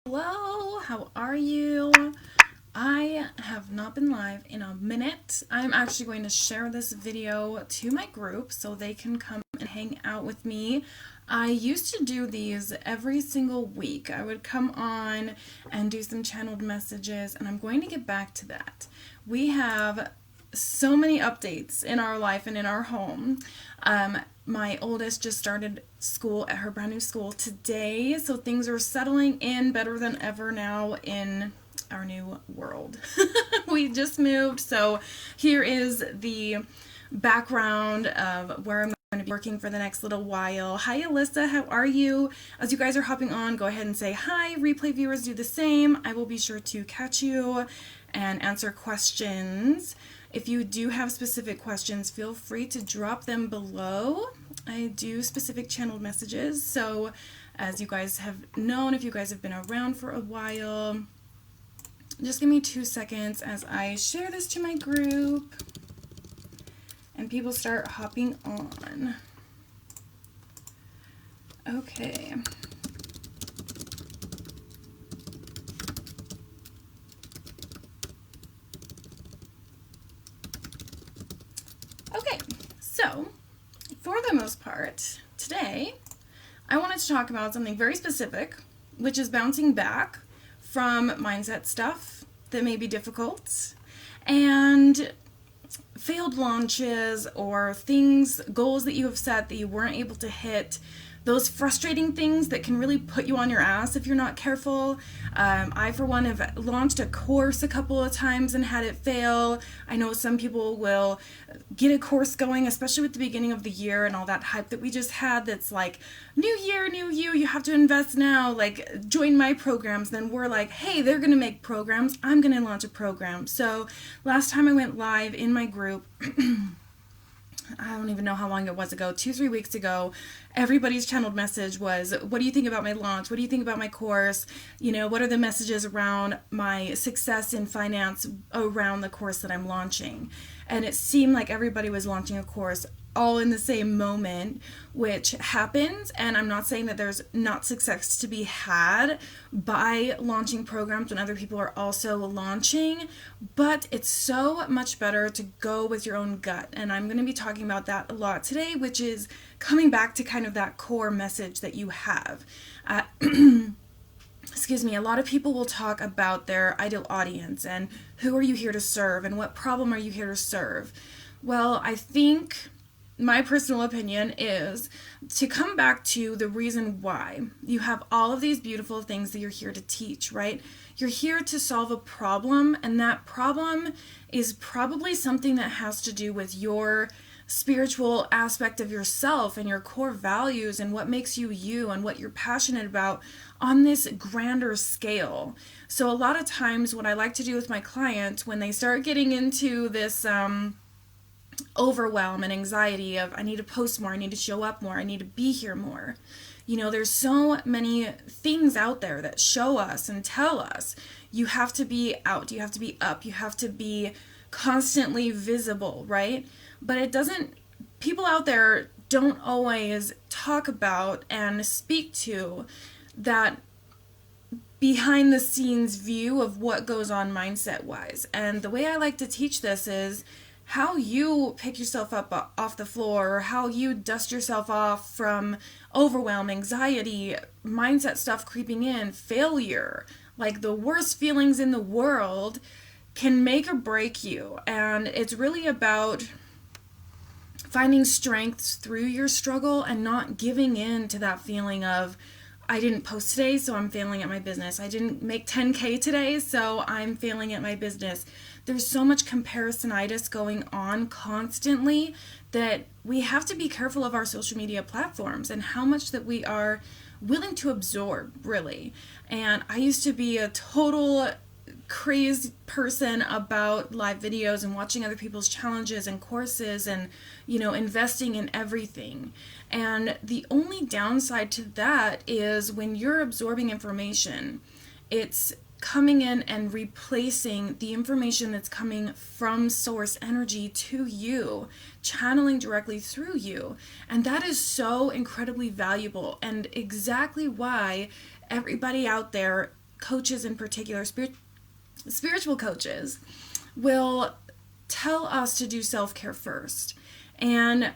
Hello, how are you? I have not been live in a minute. I'm actually going to share this video to my group so they can come and hang out with me. I used to do these every single week. I would come on and do some channeled messages, and I'm going to get back to that. We have so many updates in our life and in our home. My oldest just started school at her brand new school today, so things are settling in better than ever now in our new world. We just moved, so here is the background of where I'm going to be working for the next little while. Hi Alyssa, how are you? As you guys are hopping on, go ahead and say hi. Replay viewers do the same. I will be sure to catch you and answer questions. If you do have specific questions, feel free to drop them below. I do specific channeled messages, so as you guys have known, if you guys have been around for a while, just give me 2 seconds as I share this to my group and people start hopping on. Okay. Okay, so for the most part, today I wanted to talk about something very specific, which is bouncing back from mindset stuff that may be difficult and failed launches or things, goals that you have set that you weren't able to hit, those frustrating things that can really put you on your ass if you're not careful. I, for one, have launched a course a couple of times and had it fail. I know some people will get a course going, especially with the beginning of the year and all that hype that we just had that's like, new year, new you have to invest now, like join my programs. Then we're like, hey, they're going to make programs. I'm going to launch a program. So last time I went live in my group, I don't even know how long it was ago, 2-3 weeks ago, everybody's channeled message was, what do you think about my launch? What do you think about my course? You know, what are the messages around my success in finance around the course that I'm launching? And it seemed like everybody was launching a course all in the same moment, which happens. And I'm not saying that there's not success to be had by launching programs when other people are also launching, but it's so much better to go with your own gut. And I'm going to be talking about that a lot today, which is coming back to kind of that core message that you have. Excuse me, a lot of people will talk about their ideal audience and who are you here to serve and what problem are you here to serve. Well, I think my personal opinion is to come back to the reason why you have all of these beautiful things that you're here to teach, right? You're here to solve a problem, and that problem is probably something that has to do with your spiritual aspect of yourself and your core values and what makes you you and what you're passionate about on this grander scale. So a lot of times what I like to do with my clients when they start getting into this overwhelm and anxiety of I need to post more, I need to show up more, I need to be here more. You know, there's so many things out there that show us and tell us you have to be out, you have to be up, you have to be constantly visible, right? But it doesn't, people out there don't always talk about and speak to that behind the scenes view of what goes on mindset wise. And the way I like to teach this is how you pick yourself up off the floor, or how you dust yourself off from overwhelm, anxiety, mindset stuff creeping in, failure, like the worst feelings in the world can make or break you. And it's really about finding strength through your struggle and not giving in to that feeling of, I didn't post today, so I'm failing at my business. I didn't make 10K today, so I'm failing at my business. There's so much comparisonitis going on constantly that we have to be careful of our social media platforms and how much that we are willing to absorb, really. And I used to be a total crazed person about live videos and watching other people's challenges and courses and, you know, investing in everything. And the only downside to that is when you're absorbing information, it's coming in and replacing the information that's coming from source energy to you, channeling directly through you. And that is so incredibly valuable, and exactly why everybody out there coaches in particular, spiritual coaches, will tell us to do self-care first. And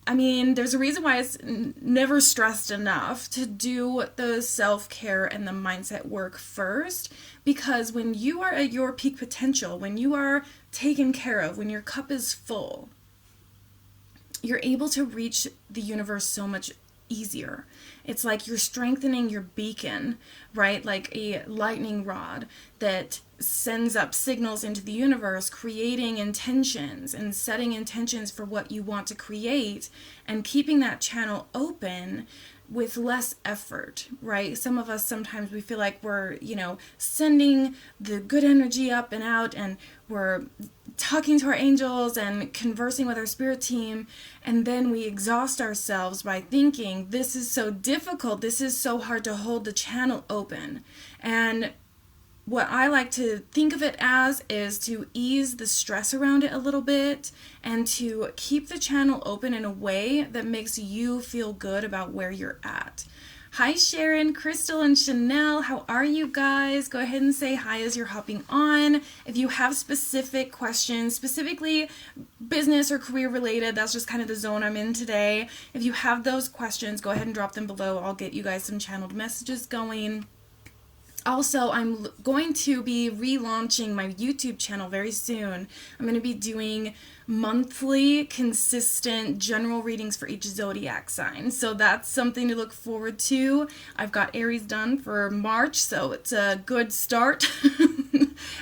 I mean, there's a reason why it's never stressed enough to do the self-care and the mindset work first, because when you are at your peak potential, when you are taken care of, when your cup is full, you're able to reach the universe so much easier. It's like you're strengthening your beacon, right? Like a lightning rod that sends up signals into the universe, creating intentions and setting intentions for what you want to create, and keeping that channel open with less effort, right? Some of us, sometimes we feel like we're, sending the good energy up and out, and we're talking to our angels and conversing with our spirit team, and then we exhaust ourselves by thinking, this is so difficult, this is so hard to hold the channel open. And what I like to think of it as is to ease the stress around it a little bit and to keep the channel open in a way that makes you feel good about where you're at. Hi Sharon, Crystal, and Chanel. How are you guys? Go ahead and say hi as you're hopping on. If you have specific questions, specifically business or career related, that's just kind of the zone I'm in today. If you have those questions, go ahead and drop them below. I'll get you guys some channeled messages going. Also, I'm going to be relaunching my YouTube channel very soon. I'm going to be doing monthly, consistent general readings for each zodiac sign. So that's something to look forward to. I've got Aries done for March, so it's a good start.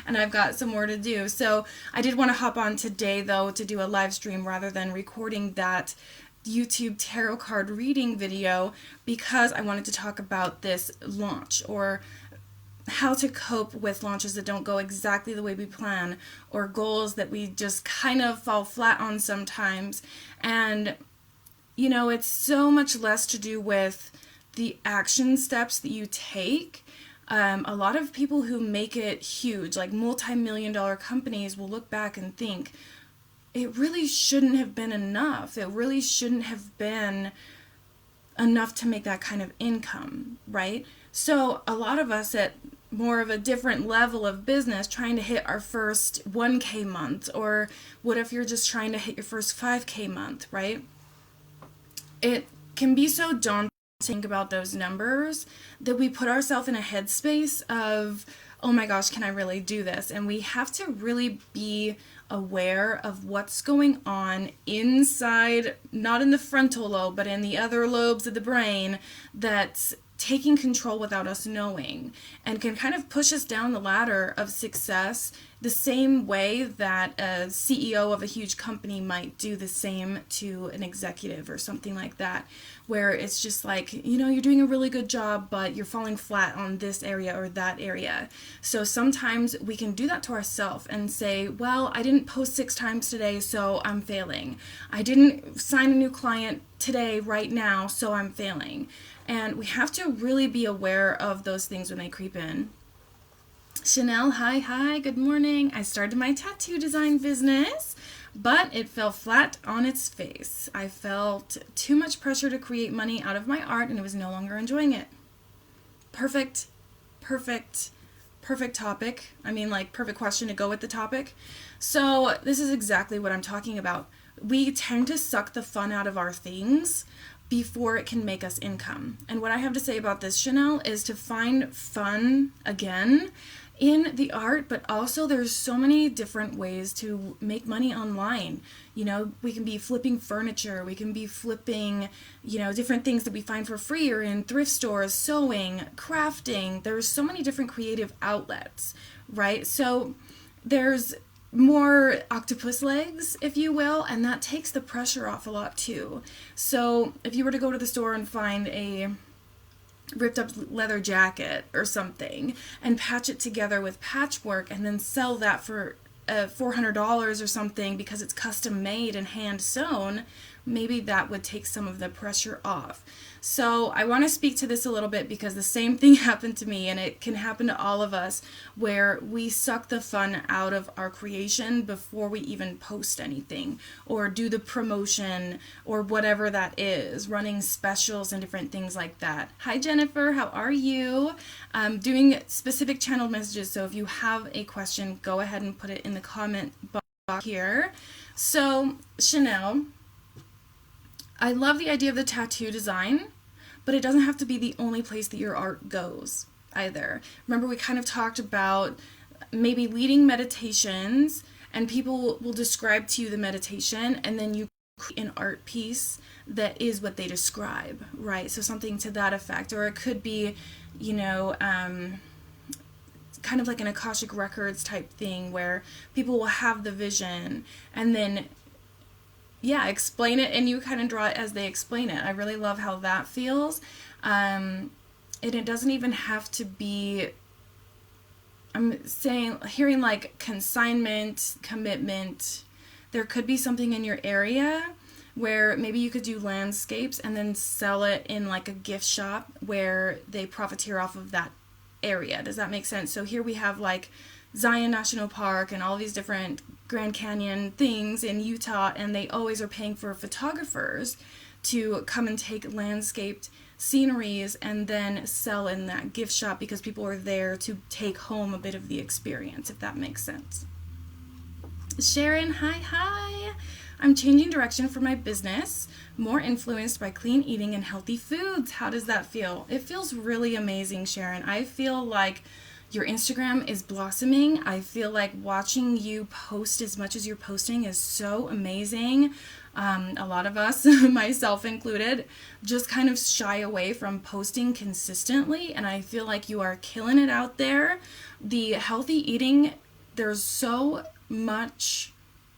And I've got some more to do. So I did want to hop on today, though, to do a live stream rather than recording that YouTube tarot card reading video, because I wanted to talk about this launch, or how to cope with launches that don't go exactly the way we plan, or goals that we just kind of fall flat on sometimes. And it's so much less to do with the action steps that you take. A lot of people who make it huge, like multi-million-dollar companies, will look back and think, it really shouldn't have been enough. It really shouldn't have been enough to make that kind of income, right? So a lot of us at more of a different level of business, trying to hit our first 1K month, or what if you're just trying to hit your first 5K month, right? It can be so daunting to think about those numbers that we put ourselves in a headspace of, oh my gosh, can I really do this? And we have to really be aware of what's going on inside, not in the frontal lobe, but in the other lobes of the brain, that's taking control without us knowing, and can kind of push us down the ladder of success the same way that a CEO of a huge company might do the same to an executive or something like that, where it's just like, you're doing a really good job, but you're falling flat on this area or that area. So sometimes we can do that to ourselves and say, well, I didn't post 6 times today, so I'm failing. I didn't sign a new client today, right now, so I'm failing. And we have to really be aware of those things when they creep in. Chanel, hi, good morning. I started my tattoo design business, but it fell flat on its face. I felt too much pressure to create money out of my art, and I was no longer enjoying it. Perfect topic. I mean, like, perfect question to go with the topic. So this is exactly what I'm talking about. We tend to suck the fun out of our things before it can make us income. And what I have to say about this, Chanel, is to find fun again in the art, but also there's so many different ways to make money online. We can be flipping furniture, we can be flipping, different things that we find for free, or in thrift stores, sewing, crafting. There's so many different creative outlets, right? So there's more octopus legs, if you will, and that takes the pressure off a lot too. So if you were to go to the store and find a ripped up leather jacket or something and patch it together with patchwork and then sell that for $400 or something because it's custom made and hand sewn, maybe that would take some of the pressure off. So I want to speak to this a little bit because the same thing happened to me, and it can happen to all of us, where we suck the fun out of our creation before we even post anything or do the promotion or whatever that is, running specials and different things like that. Hi Jennifer, how are you? Doing specific channeled messages, so if you have a question, go ahead and put it in the comment box here. So Chanel, I love the idea of the tattoo design, but it doesn't have to be the only place that your art goes either. Remember, we kind of talked about maybe leading meditations, and people will describe to you the meditation, and then you create an art piece that is what they describe, right? So something to that effect. Or it could be, you know, kind of like an Akashic Records type thing where people will have the vision and then explain it, and you kind of draw it as they explain it. I really love how that feels. And it doesn't even have to be, hearing like consignment, commitment. There could be something in your area where maybe you could do landscapes and then sell it in like a gift shop where they profiteer off of that area. Does that make sense? So here we have like Zion National Park and all these different Grand Canyon things in Utah, and they always are paying for photographers to come and take landscaped sceneries and then sell in that gift shop because people are there to take home a bit of the experience, if that makes sense. Sharon, hi. I'm changing direction for my business, more influenced by clean eating and healthy foods. How does that feel? It feels really amazing, Sharon. I feel like your Instagram is blossoming. I feel like watching you post as much as you're posting is so amazing. A lot of us, myself included, just kind of shy away from posting consistently, and I feel like you are killing it out there. The healthy eating, there's so much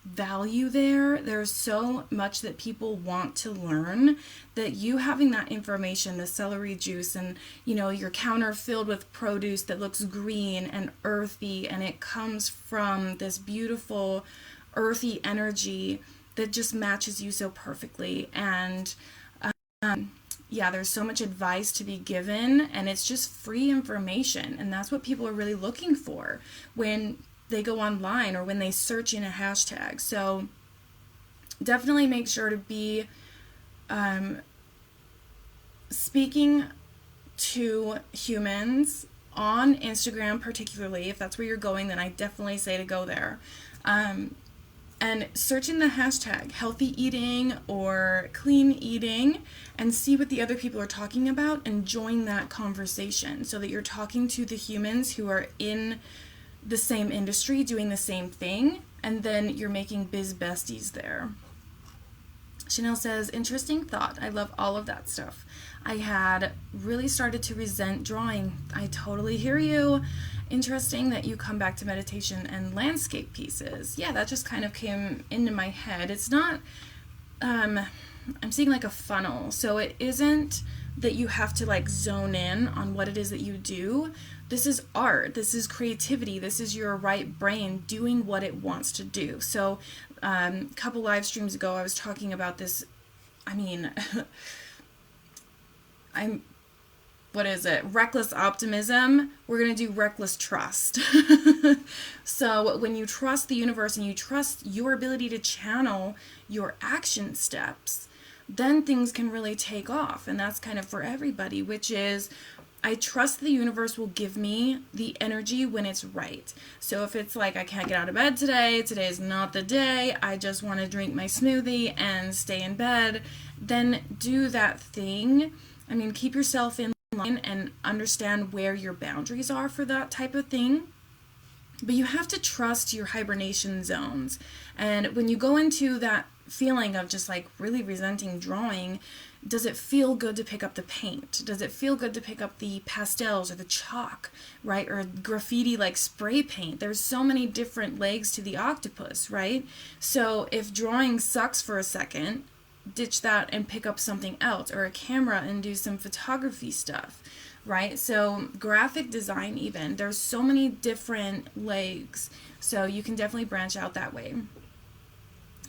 value there. There's so much that people want to learn, that you having that information, the celery juice and, you know, your counter filled with produce that looks green and earthy, and it comes from this beautiful earthy energy that just matches you so perfectly. And there's so much advice to be given, and it's just free information, and that's what people are really looking for when they go online or when they search in a hashtag. So definitely make sure to be speaking to humans on Instagram, particularly if that's where you're going. Then I definitely say to go there, and search in the hashtag healthy eating or clean eating and see what the other people are talking about and join that conversation, so that you're talking to the humans who are in the same industry doing the same thing, and then you're making biz besties there. Chanel says, interesting thought. I love all of that stuff. I had really started to resent drawing. I totally hear you. Interesting that you come back to meditation and landscape pieces. Yeah, that just kind of came into my head. It's not, I'm seeing like a funnel. So it isn't that you have to like zone in on what it is that you do. This is art. This is creativity. This is your right brain doing what it wants to do. So a couple live streams ago, I was talking about this. I mean, reckless optimism. We're going to do reckless trust. So when you trust the universe and you trust your ability to channel your action steps, then things can really take off. And that's kind of for everybody, which is, I trust the universe will give me the energy when it's right. So if it's like, I can't get out of bed today is not the day, I just want to drink my smoothie and stay in bed, then do that thing. I mean, keep yourself in line and understand where your boundaries are for that type of thing. But you have to trust your hibernation zones. And when you go into that feeling of just like really resenting drawing, does it feel good to pick up the paint? Does it feel good to pick up the pastels or the chalk, right? Or graffiti like spray paint? There's so many different legs to the octopus, right? So if drawing sucks for a second, ditch that and pick up something else, or a camera and do some photography stuff, right? So graphic design even, there's so many different legs. So you can definitely branch out that way.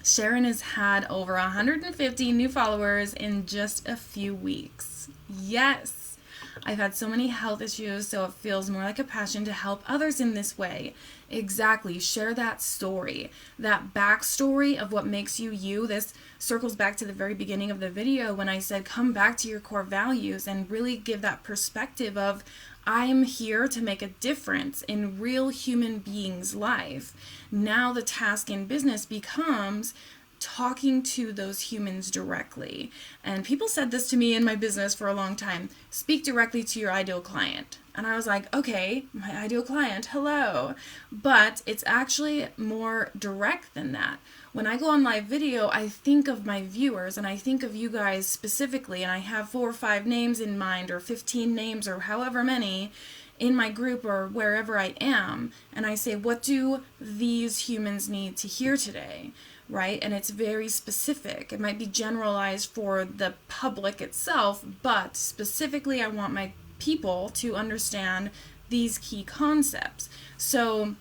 Sharon has had over 150 new followers in just a few weeks. Yes, I've had so many health issues, so it feels more like a passion to help others in this way. Exactly. Share that story, that backstory of what makes you you. This circles back to the very beginning of the video when I said come back to your core values and really give that perspective of I am here to make a difference in real human beings' life. Now the task in business becomes talking to those humans directly. And people said this to me in my business for a long time. Speak directly to your ideal client. And I was like, okay, my ideal client, hello. But it's actually more direct than that. When I go on live video, I think of my viewers and I think of you guys specifically, and I have 4 or 5 names in mind, or 15 names, or however many in my group or wherever I am. And I say, what do these humans need to hear today? Right? And it's very specific. It might be generalized for the public itself, but specifically I want my people to understand these key concepts. So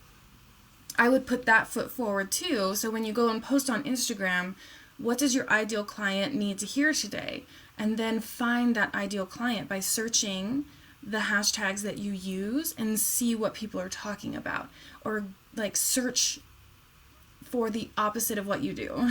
I would put that foot forward too. So when you go and post on Instagram, what does your ideal client need to hear today? And then find that ideal client by searching the hashtags that you use and see what people are talking about. Or like search for the opposite of what you do.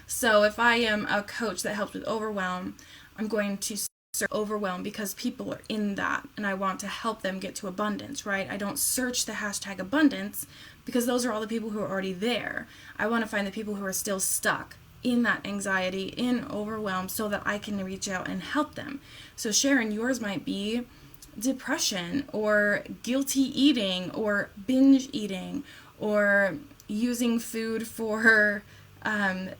So if I am a coach that helps with overwhelm, I'm going to search overwhelm because people are in that and I want to help them get to abundance, right? I don't search the hashtag abundance because those are all the people who are already there. I want to find the people who are still stuck in that anxiety, in overwhelm, so that I can reach out and help them. So Sharon, yours might be depression or guilty eating or binge eating or using food for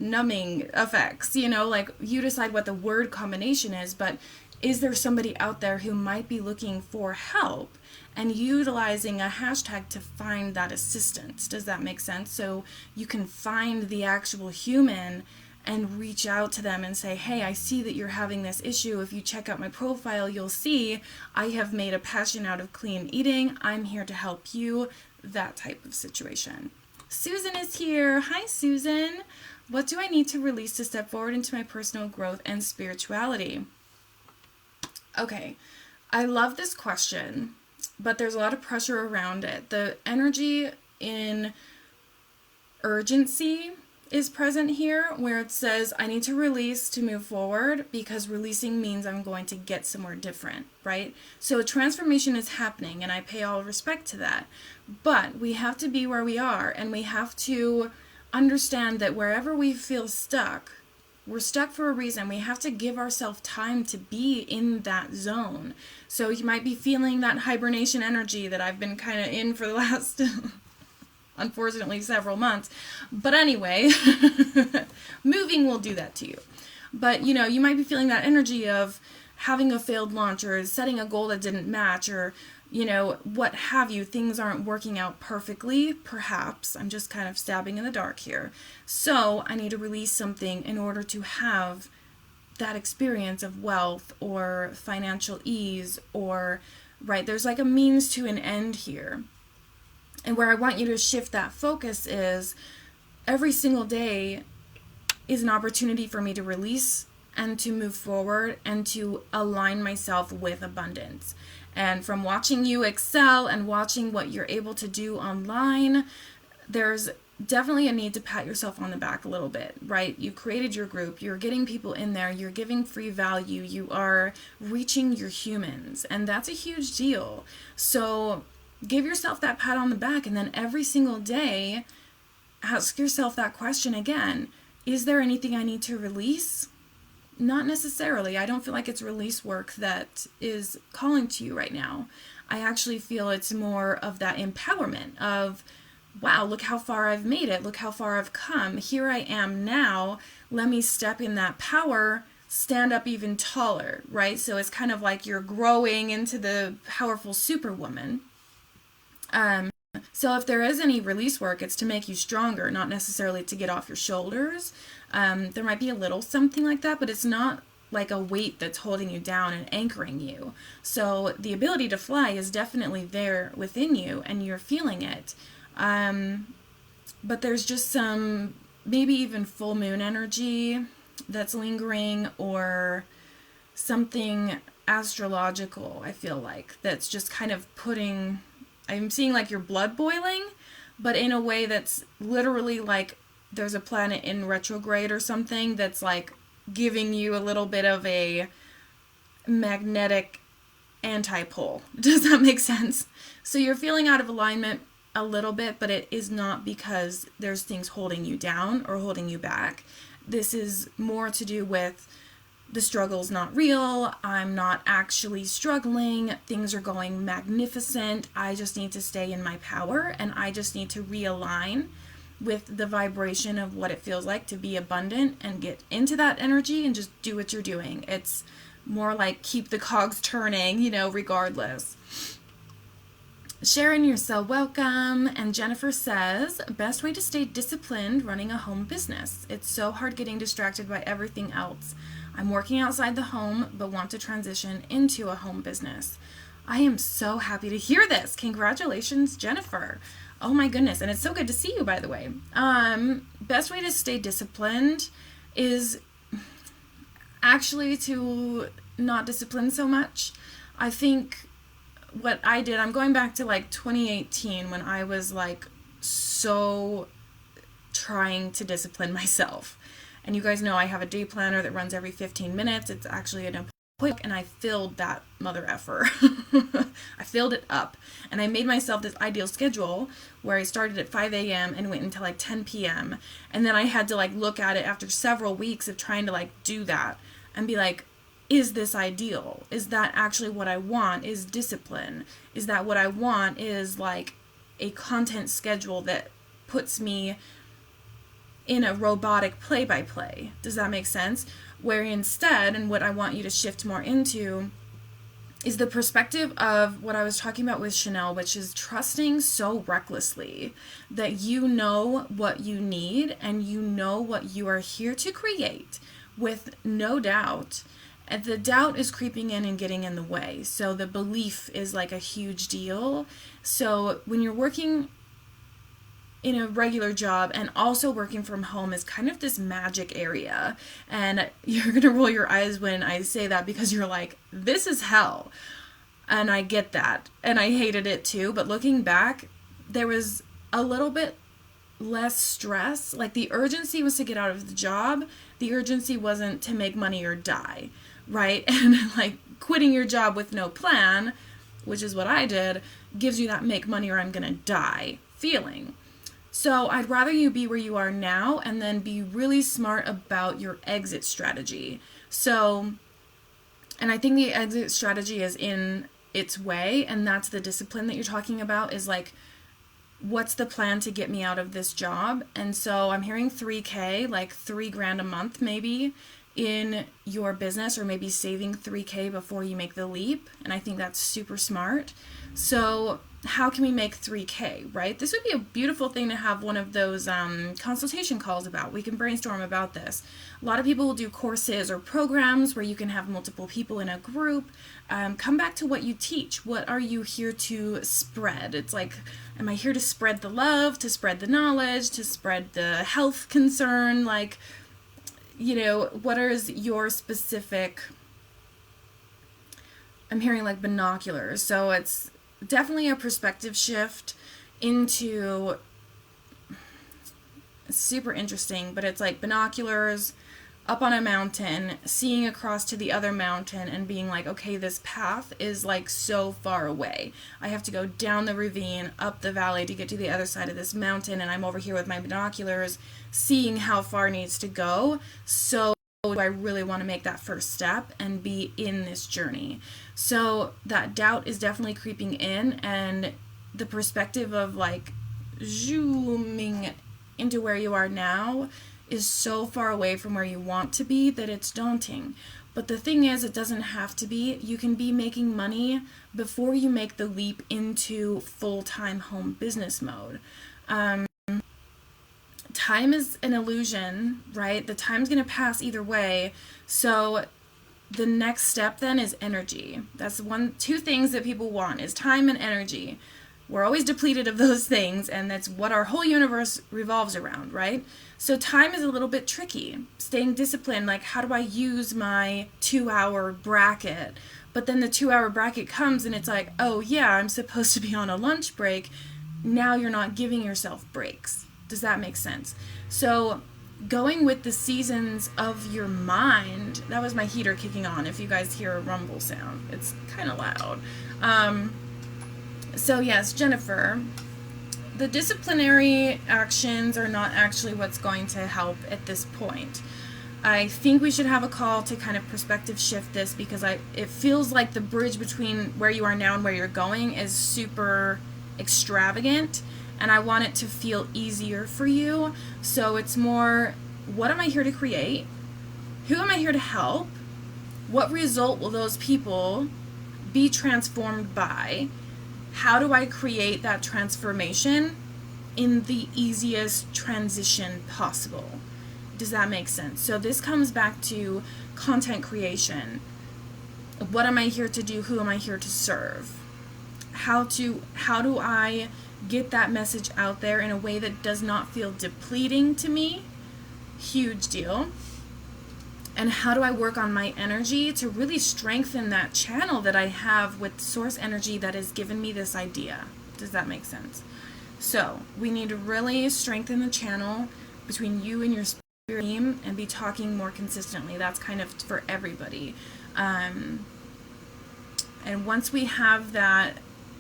numbing effects, like you decide what the word combination is, but is there somebody out there who might be looking for help and utilizing a hashtag to find that assistance? Does that make sense? So you can find the actual human and reach out to them and say, hey, I see that you're having this issue. If you check out my profile, you'll see I have made a passion out of clean eating. I'm here to help you. That type of situation. Susan is here. Hi, Susan. What do I need to release to step forward into my personal growth and spirituality? Okay, I love this question, but there's a lot of pressure around it. The energy in urgency is present here, where it says I need to release to move forward because releasing means I'm going to get somewhere different, right? So transformation is happening and I pay all respect to that. But we have to be where we are and we have to understand that wherever we feel stuck, we're stuck for a reason. We have to give ourselves time to be in that zone. So you might be feeling that hibernation energy that I've been kind of in for the last unfortunately several months. But anyway, moving will do that to you. But you might be feeling that energy of having a failed launch or setting a goal that didn't match or what have you. Things aren't working out perfectly, perhaps. I'm just kind of stabbing in the dark here. So I need to release something in order to have that experience of wealth or financial ease or, right, there's like a means to an end here. And where I want you to shift that focus is every single day is an opportunity for me to release and to move forward and to align myself with abundance. And from watching you excel and watching what you're able to do online, there's definitely a need to pat yourself on the back a little bit, right? You created your group, you're getting people in there, you're giving free value, you are reaching your humans, and that's a huge deal. So give yourself that pat on the back, and then every single day, ask yourself that question again. Is there anything I need to release? Not necessarily. I don't feel like it's release work that is calling to you right now. I actually feel it's more of that empowerment of, wow, look how far I've made it. Look how far I've come. Here I am now. Let me step in that power, stand up even taller, right? So it's kind of like you're growing into the powerful superwoman. So if there is any release work, it's to make you stronger, not necessarily to get off your shoulders. There might be a little something like that, but it's not like a weight that's holding you down and anchoring you. So the ability to fly is definitely there within you and you're feeling it. But there's just some maybe even full moon energy that's lingering, or something astrological, I feel like, that's just kind of putting, I'm seeing like your blood boiling, but in a way that's literally like there's a planet in retrograde or something that's like giving you a little bit of a magnetic anti-pole. Does that make sense? So you're feeling out of alignment a little bit, but it is not because there's things holding you down or holding you back. This is more to do with the struggle's not real. I'm not actually struggling. Things are going magnificent. I just need to stay in my power, and I just need to realign with the vibration of what it feels like to be abundant and get into that energy and just do what you're doing. It's more like keep the cogs turning, regardless. Sharon, you're so welcome. And Jennifer says, best way to stay disciplined running a home business. It's so hard getting distracted by everything else. I'm working outside the home, but want to transition into a home business. I am so happy to hear this. Congratulations, Jennifer. Oh my goodness. And it's so good to see you, by the way. Best way to stay disciplined is actually to not discipline so much. I think what I did, I'm going back to like 2018 when I was like so trying to discipline myself. And you guys know I have a day planner that runs every 15 minutes. It's actually an appointment, and I filled that mother effer. I filled it up. And I made myself this ideal schedule where I started at 5 a.m. and went until like 10 p.m. And then I had to like look at it after several weeks of trying to like do that and be like, is this ideal? Is that actually what I want? Is discipline? Is that what I want? Is like a content schedule that puts me in a robotic play-by-play. Does that make sense? Where instead, and what I want you to shift more into, is the perspective of what I was talking about with Chanel, which is trusting so recklessly that you know what you need and you know what you are here to create with no doubt. And the doubt is creeping in and getting in the way. So the belief is like a huge deal. So when you're working in a regular job and also working from home is kind of this magic area. And you're going to roll your eyes when I say that because you're like, this is hell. And I get that. And I hated it too. But looking back, there was a little bit less stress. Like the urgency was to get out of the job. The urgency wasn't to make money or die, right? And like quitting your job with no plan, which is what I did, gives you that make money or I'm going to die feeling. So I'd rather you be where you are now and then be really smart about your exit strategy. So, and I think the exit strategy is in its way, and that's the discipline that you're talking about, is like, what's the plan to get me out of this job? And so I'm hearing 3K, like $3,000 a month maybe in your business, or maybe saving 3K before you make the leap. And I think that's super smart. So how can we make 3K, right? This would be a beautiful thing to have one of those consultation calls about. We can brainstorm about this. A lot of people will do courses or programs where you can have multiple people in a group. Come back to what you teach. What are you here to spread? It's like, am I here to spread the love, to spread the knowledge, to spread the health concern? Like, what is your specific, I'm hearing like binoculars. So it's definitely a perspective shift into, it's super interesting, but it's like binoculars up on a mountain, seeing across to the other mountain and being like, okay, this path is like so far away. I have to go down the ravine, up the valley to get to the other side of this mountain, and I'm over here with my binoculars seeing how far it needs to go. So I really want to make that first step and be in this journey. So that doubt is definitely creeping in, and the perspective of like zooming into where you are now is so far away from where you want to be that it's daunting. But the thing is, it doesn't have to be. You can be making money before you make the leap into full-time home business mode. Time is an illusion, right? The time's going to pass either way. So the next step then is energy. That's two things that people want, is time and energy. We're always depleted of those things, and that's what our whole universe revolves around, right? So time is a little bit tricky. Staying disciplined, like how do I use my 2-hour bracket? But then the 2-hour bracket comes and it's like, oh yeah, I'm supposed to be on a lunch break. Now you're not giving yourself breaks. Does that make sense? So going with the seasons of your mind, that was my heater kicking on. If you guys hear a rumble sound, it's kind of loud. So yes, Jennifer, the disciplinary actions are not actually what's going to help at this point. I think we should have a call to kind of perspective shift this, because it feels like the bridge between where you are now and where you're going is super extravagant, and I want it to feel easier for you. So it's more, what am I here to create? Who am I here to help? What result will those people be transformed by? How do I create that transformation in the easiest transition possible? Does that make sense? So this comes back to content creation. What am I here to do? Who am I here to serve? How do I get that message out there in a way that does not feel depleting to me? Huge deal. And how do I work on my energy to really strengthen that channel that I have with source energy that has given me this idea? Does that make sense? So we need to really strengthen the channel between you and your spirit team and be talking more consistently. That's kind of for everybody. And once we have that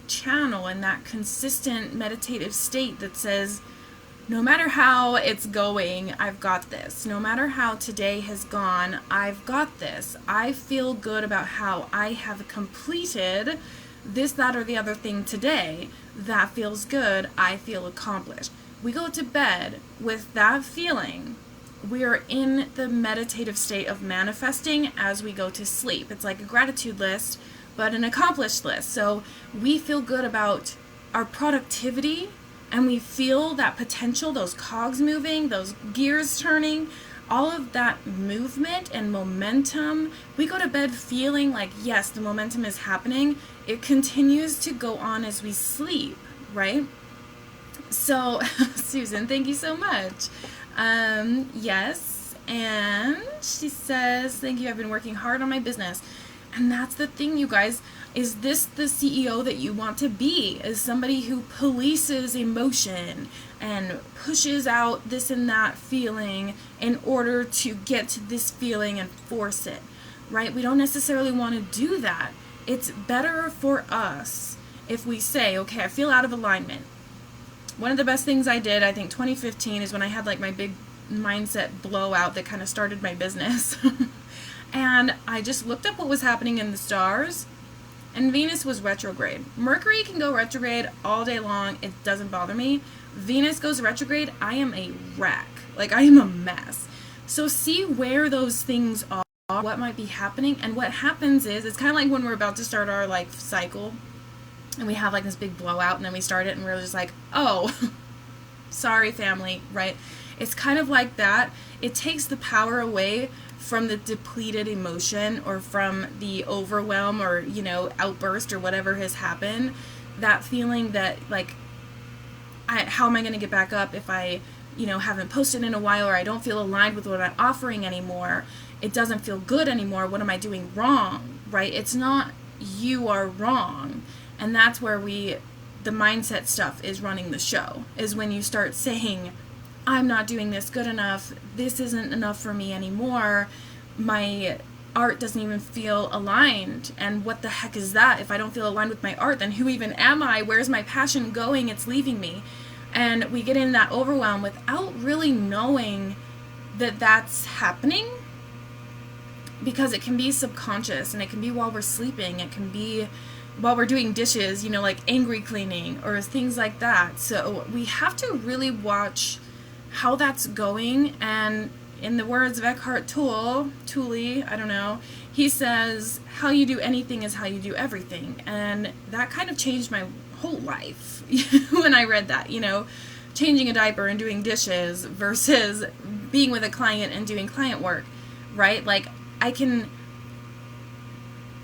channel and that consistent meditative state that says, no matter how it's going, I've got this. No matter how today has gone, I've got this. I feel good about how I have completed this, that, or the other thing today. That feels good. I feel accomplished. We go to bed with that feeling. We are in the meditative state of manifesting as we go to sleep. It's like a gratitude list, but an accomplished list. So we feel good about our productivity, and we feel that potential, those cogs moving, those gears turning, all of that movement and momentum. We go to bed feeling like, yes, the momentum is happening. It continues to go on as we sleep, right? So, Susan, thank you so much. Yes, and she says, thank you, I've been working hard on my business. And that's the thing, you guys. Is this the CEO that you want to be? Is somebody who polices emotion and pushes out this and that feeling in order to get to this feeling and force it, right? We don't necessarily want to do that. It's better for us if we say, okay, I feel out of alignment. One of the best things I did, I think 2015, is when I had like my big mindset blowout that kind of started my business. And I just looked up what was happening in the stars, and Venus was retrograde. Mercury can go retrograde all day long. It doesn't bother me. Venus goes retrograde, I am a wreck. Like, I am a mess. So see where those things are, what might be happening. And what happens is, it's kind of like when we're about to start our life cycle, and we have like this big blowout, and then we start it, and we're just like, oh, sorry family, right? It's kind of like that. It takes the power away from the depleted emotion, or from the overwhelm, or, you know, outburst, or whatever has happened. That feeling that, like, how am I going to get back up if I, you know, haven't posted in a while, or I don't feel aligned with what I'm offering anymore. It doesn't feel good anymore. What am I doing wrong, right? It's not you are wrong. And that's where the mindset stuff is running the show, is when you start saying, I'm not doing this good enough, this isn't enough for me anymore, my art doesn't even feel aligned, and what the heck is that? If I don't feel aligned with my art, then who even am I? Where's my passion going? It's leaving me. And we get in that overwhelm without really knowing that that's happening, because it can be subconscious, and it can be while we're sleeping, it can be while we're doing dishes, you know, like angry cleaning or things like that. So we have to really watch how that's going. And in the words of Eckhart Tolle, I don't know, he says, how you do anything is how you do everything. And that kind of changed my whole life when I read that, you know, changing a diaper and doing dishes versus being with a client and doing client work, right? Like,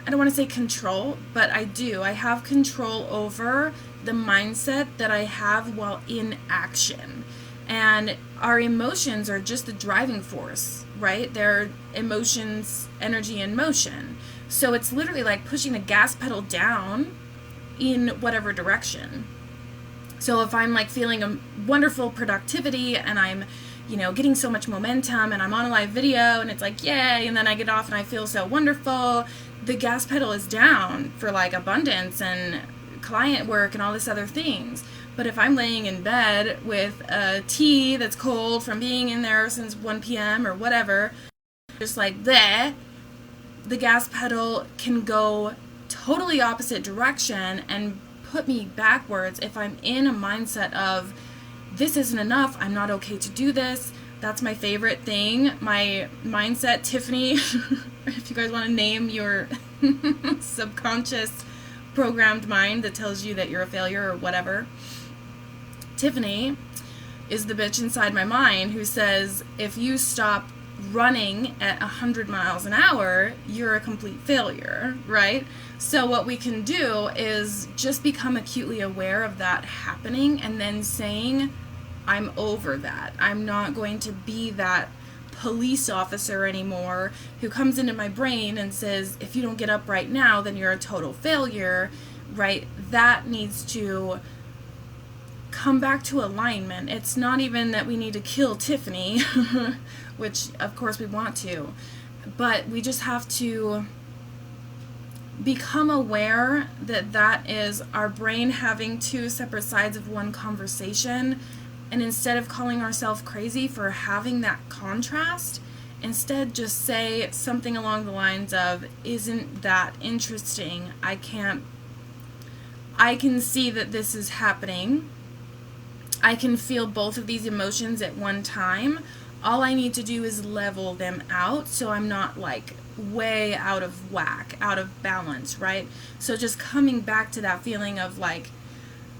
I don't want to say control, but I do. I have control over the mindset that I have while in action. And our emotions are just the driving force, right? They're emotions, energy, and motion. So it's literally like pushing the gas pedal down in whatever direction. So if I'm like feeling a wonderful productivity and I'm, getting so much momentum and I'm on a live video and it's like, yay, and then I get off and I feel so wonderful, the gas pedal is down for like abundance and client work and all this other things. But if I'm laying in bed with a tea that's cold from being in there since 1 p.m. or whatever, just like there, the gas pedal can go totally opposite direction and put me backwards if I'm in a mindset of, this isn't enough, I'm not okay to do this. That's my favorite thing. My mindset, Tiffany, if you guys want to name your subconscious programmed mind that tells you that you're a failure or whatever, Tiffany is the bitch inside my mind who says, if you stop running at 100 miles an hour, you're a complete failure, right? So what we can do is just become acutely aware of that happening and then saying, I'm over that. I'm not going to be that police officer anymore who comes into my brain and says, if you don't get up right now, then you're a total failure, right? That needs to come back to alignment. It's not even that we need to kill Tiffany, which of course we want to, but we just have to become aware that that is our brain having two separate sides of one conversation. And instead of calling ourselves crazy for having that contrast, instead just say something along the lines of, isn't that interesting? I can see that this is happening. I can feel both of these emotions at one time. All I need to do is level them out so I'm not like way out of whack, out of balance, right? So just coming back to that feeling of like,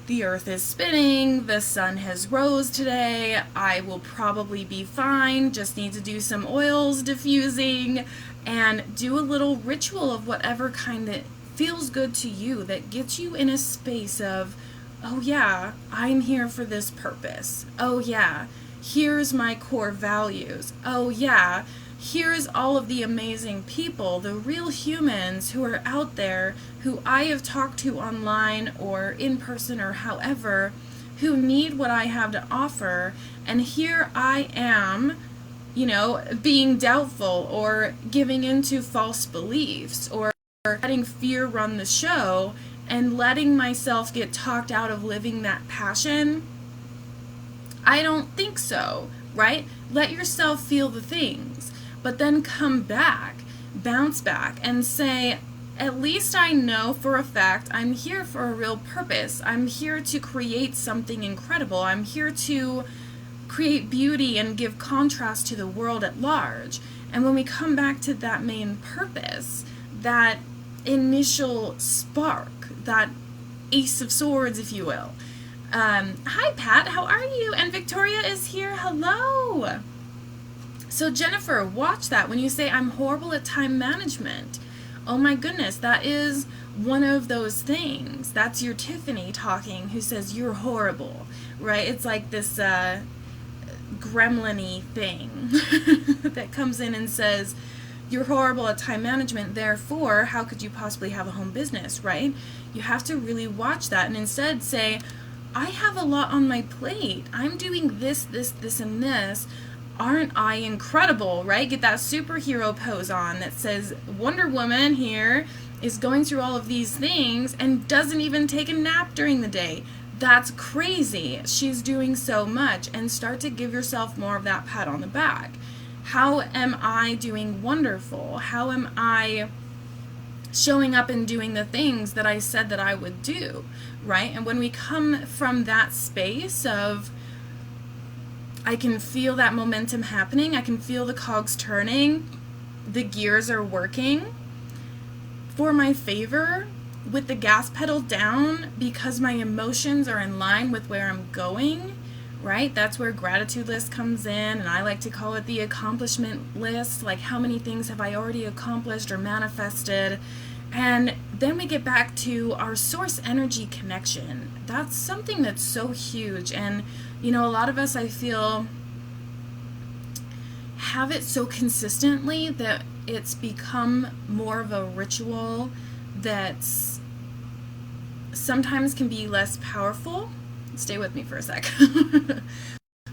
the earth is spinning, the sun has rose today, I will probably be fine, just need to do some oils diffusing and do a little ritual of whatever kind that feels good to you, that gets you in a space of, oh yeah, I'm here for this purpose. Oh yeah, here's my core values. Oh yeah, here's all of the amazing people, the real humans who are out there, who I have talked to online or in person or however, who need what I have to offer. And here I am, being doubtful or giving into false beliefs or letting fear run the show and letting myself get talked out of living that passion. I don't think so, right? Let yourself feel the things. But then come back, bounce back, and say, at least I know for a fact I'm here for a real purpose. I'm here to create something incredible. I'm here to create beauty and give contrast to the world at large. And when we come back to that main purpose, that initial spark, that ace of swords, if you will. Hi, Pat. How are you? And Victoria is here. Hello. So Jennifer, watch that when you say I'm horrible at time management. Oh my goodness, that is one of those things. That's your Tiffany talking who says you're horrible, right? It's like this gremlin-y thing that comes in and says you're horrible at time management, therefore how could you possibly have a home business, right? You have to really watch that and instead say, I have a lot on my plate. I'm doing this, and this. Aren't I incredible, right? Get that superhero pose on that says Wonder Woman here is going through all of these things and doesn't even take a nap during the day. That's crazy. She's doing so much. And start to give yourself more of that pat on the back. How am I doing wonderful? How am I showing up and doing the things that I said that I would do, right? And when we come from that space of I can feel that momentum happening. I can feel the cogs turning. The gears are working for my favor with the gas pedal down because my emotions are in line with where I'm going, right? That's where gratitude list comes in, and I like to call it the accomplishment list, like how many things have I already accomplished or manifested, And then we get back to our source energy connection. That's something that's so huge. And, a lot of us, I feel, have it so consistently that it's become more of a ritual that's sometimes can be less powerful. Stay with me for a sec.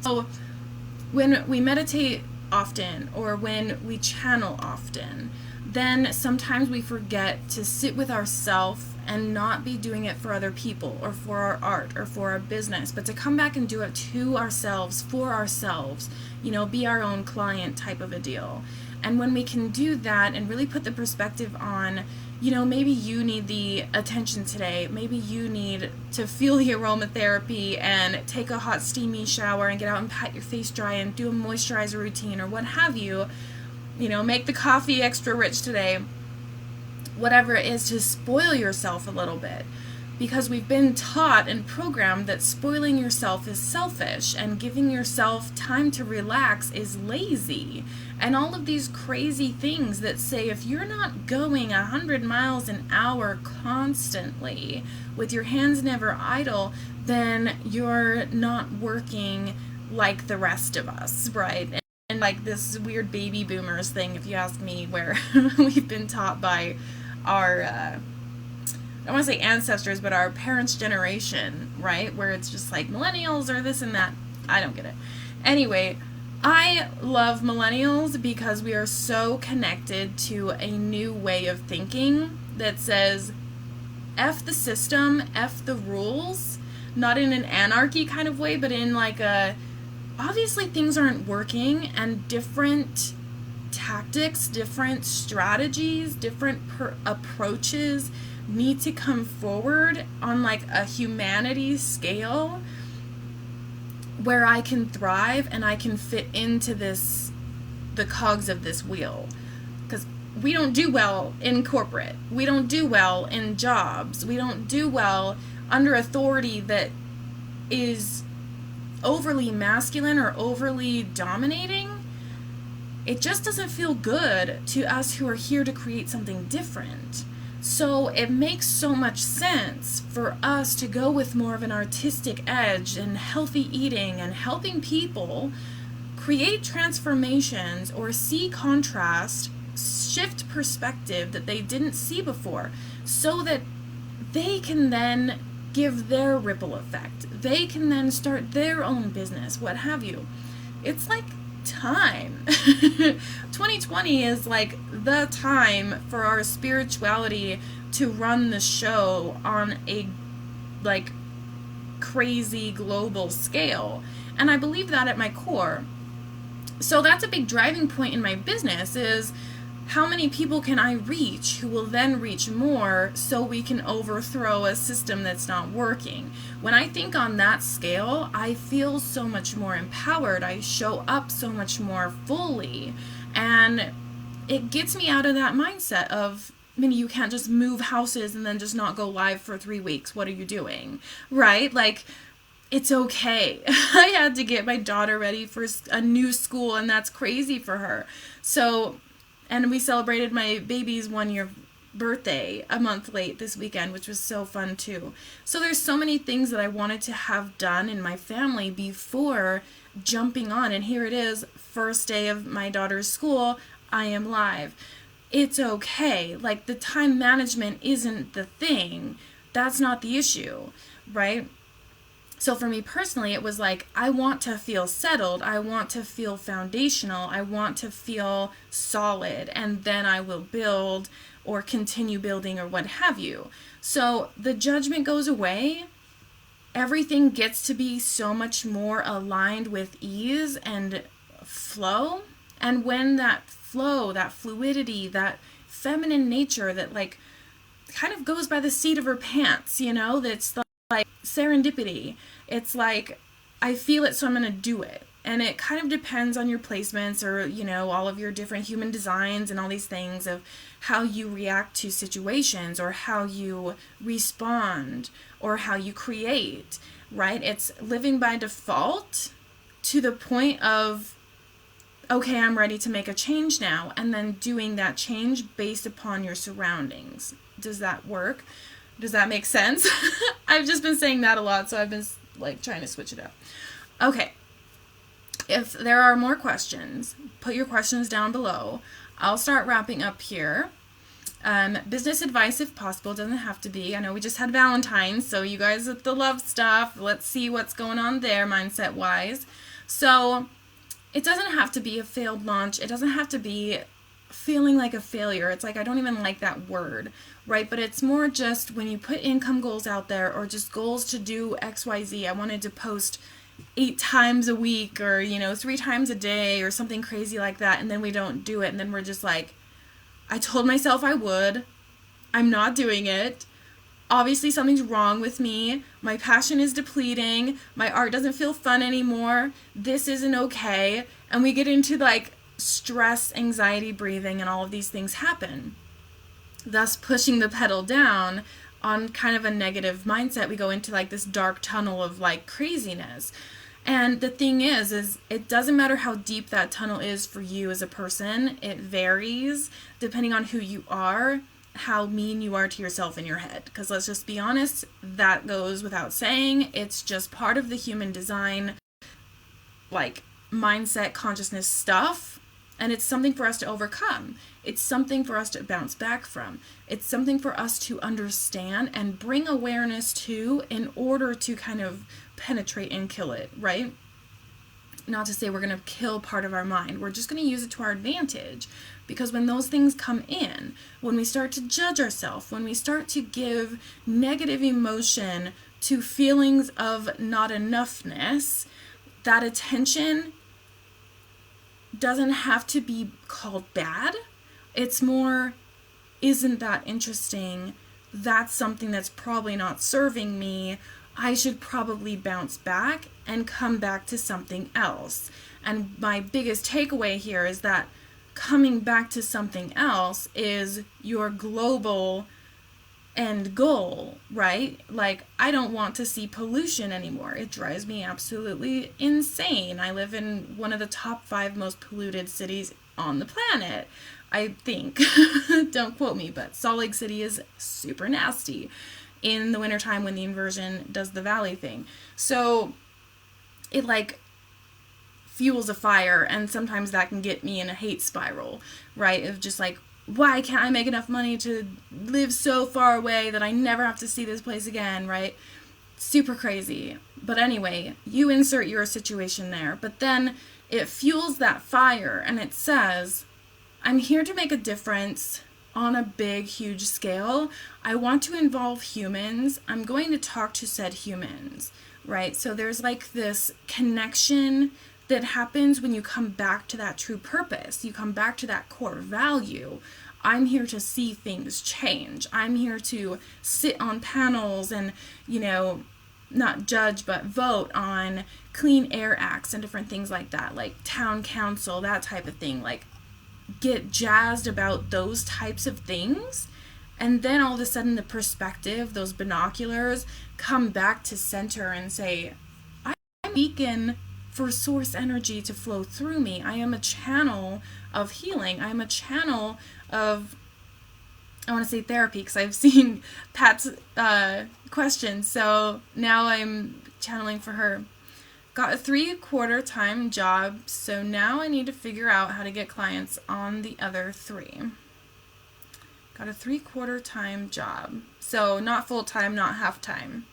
So when we meditate often, or when we channel often, then sometimes we forget to sit with ourselves and not be doing it for other people or for our art or for our business, but to come back and do it to ourselves, for ourselves, be our own client type of a deal. And when we can do that and really put the perspective on, maybe you need the attention today. Maybe you need to feel the aromatherapy and take a hot steamy shower and get out and pat your face dry and do a moisturizer routine or what have you. Make the coffee extra rich today. Whatever it is, to spoil yourself a little bit. Because we've been taught and programmed that spoiling yourself is selfish and giving yourself time to relax is lazy. And all of these crazy things that say if you're not going 100 miles an hour constantly with your hands never idle, then you're not working like the rest of us, right? And like this weird baby boomers thing, if you ask me, where we've been taught by our I don't want to say ancestors, but our parents' generation, right? Where it's just like millennials or this and that. I don't get it. Anyway, I love millennials because we are so connected to a new way of thinking that says, F the system, F the rules, not in an anarchy kind of way, but in like a, obviously things aren't working and different tactics, different strategies, different approaches need to come forward on like a humanity scale where I can thrive and I can fit into the cogs of this wheel. Because we don't do well in corporate. We don't do well in jobs. We don't do well under authority that is overly masculine or overly dominating. It just doesn't feel good to us who are here to create something different. So it makes so much sense for us to go with more of an artistic edge and healthy eating and helping people create transformations or see contrast, shift perspective that they didn't see before, so that they can then give their ripple effect. They can then start their own business, what have you. It's like time. 2020 is like the time for our spirituality to run the show on a like crazy global scale, and I believe that at my core. So that's a big driving point in my business, is how many people can I reach who will then reach more so we can overthrow a system that's not working. When I think on that scale, I feel so much more empowered. I show up so much more fully. And it gets me out of that mindset of, you can't just move houses and then just not go live for 3 weeks. What are you doing? Right? Like, it's okay. I had to get my daughter ready for a new school, and that's crazy for her. So, and we celebrated my baby's 1-year birthday a month late this weekend, which was so fun too. So there's so many things that I wanted to have done in my family before jumping on. And here it is, first day of my daughter's school, I am live. It's okay. Like, the time management isn't the thing. That's not the issue, right? So for me personally, it was like, I want to feel settled. I want to feel foundational. I want to feel solid. And then I will build or continue building or what have you. So the judgment goes away. Everything gets to be so much more aligned with ease and flow. And when that flow, that fluidity, that feminine nature that like kind of goes by the seat of her pants, that's like serendipity. It's like, I feel it, so I'm going to do it. And it kind of depends on your placements or, all of your different human designs and all these things of how you react to situations or how you respond or how you create, right? It's living by default to the point of, okay, I'm ready to make a change now, and then doing that change based upon your surroundings. Does that work? Does that make sense? I've just been saying that a lot, so I've been like trying to switch it up. Okay. If there are more questions, put your questions down below. I'll start wrapping up here. Business advice if possible, doesn't have to be. I know we just had Valentine's, so you guys with the love stuff, let's see what's going on there mindset wise. So it doesn't have to be a failed launch. It doesn't have to be feeling like a failure. It's like, I don't even like that word, right? But it's more just when you put income goals out there, or just goals to do XYZ. I wanted to post 8 times a week, or 3 times a day, or something crazy like that, and then we don't do it, and then we're just like, I told myself I would, I'm not doing it, obviously something's wrong with me, my passion is depleting, my art doesn't feel fun anymore, this isn't okay, and we get into like stress, anxiety, breathing, and all of these things happen, thus pushing the pedal down on kind of a negative mindset. We go into like this dark tunnel of like craziness. And the thing is it doesn't matter how deep that tunnel is for you as a person. It varies depending on who you are, how mean you are to yourself in your head. Because let's just be honest, that goes without saying. It's just part of the human design, like mindset, consciousness stuff. And it's something for us to overcome. It's something for us to bounce back from. It's something for us to understand and bring awareness to in order to kind of penetrate and kill it, right? Not to say we're going to kill part of our mind. We're just going to use it to our advantage. Because when those things come in, when we start to judge ourselves, when we start to give negative emotion to feelings of not enoughness, that attention doesn't have to be called bad. It's more, isn't that interesting? That's something that's probably not serving me. I should probably bounce back and come back to something else. And my biggest takeaway here is that coming back to something else is your global end goal, right? Like, I don't want to see pollution anymore. It drives me absolutely insane. I live in one of the top 5 most polluted cities on the planet, I think. Don't quote me, but Salt Lake City is super nasty in the wintertime when the inversion does the valley thing. So it like fuels a fire, and sometimes that can get me in a hate spiral, right? Of just like, why can't I make enough money to live so far away that I never have to see this place again, right? Super crazy. But anyway, you insert your situation there. But then it fuels that fire, and it says, I'm here to make a difference on a big, huge scale. I want to involve humans. I'm going to talk to said humans, right? So there's like this connection that happens when you come back to that true purpose. You come back to that core value. I'm here to see things change. I'm here to sit on panels and, not judge, but vote on Clean Air Acts and different things like that, like town council, that type of thing. Like, get jazzed about those types of things. And then all of a sudden the perspective, those binoculars, come back to center and say, I'm a beacon for source energy to flow through me. I am a channel of healing. I am a channel of, I want to say therapy, because I've seen Pat's questions, so now I'm channeling for her. Got a 3/4 time job, so now I need to figure out how to get clients on the other 3. Got a 3/4 time job, so not full time, not half time.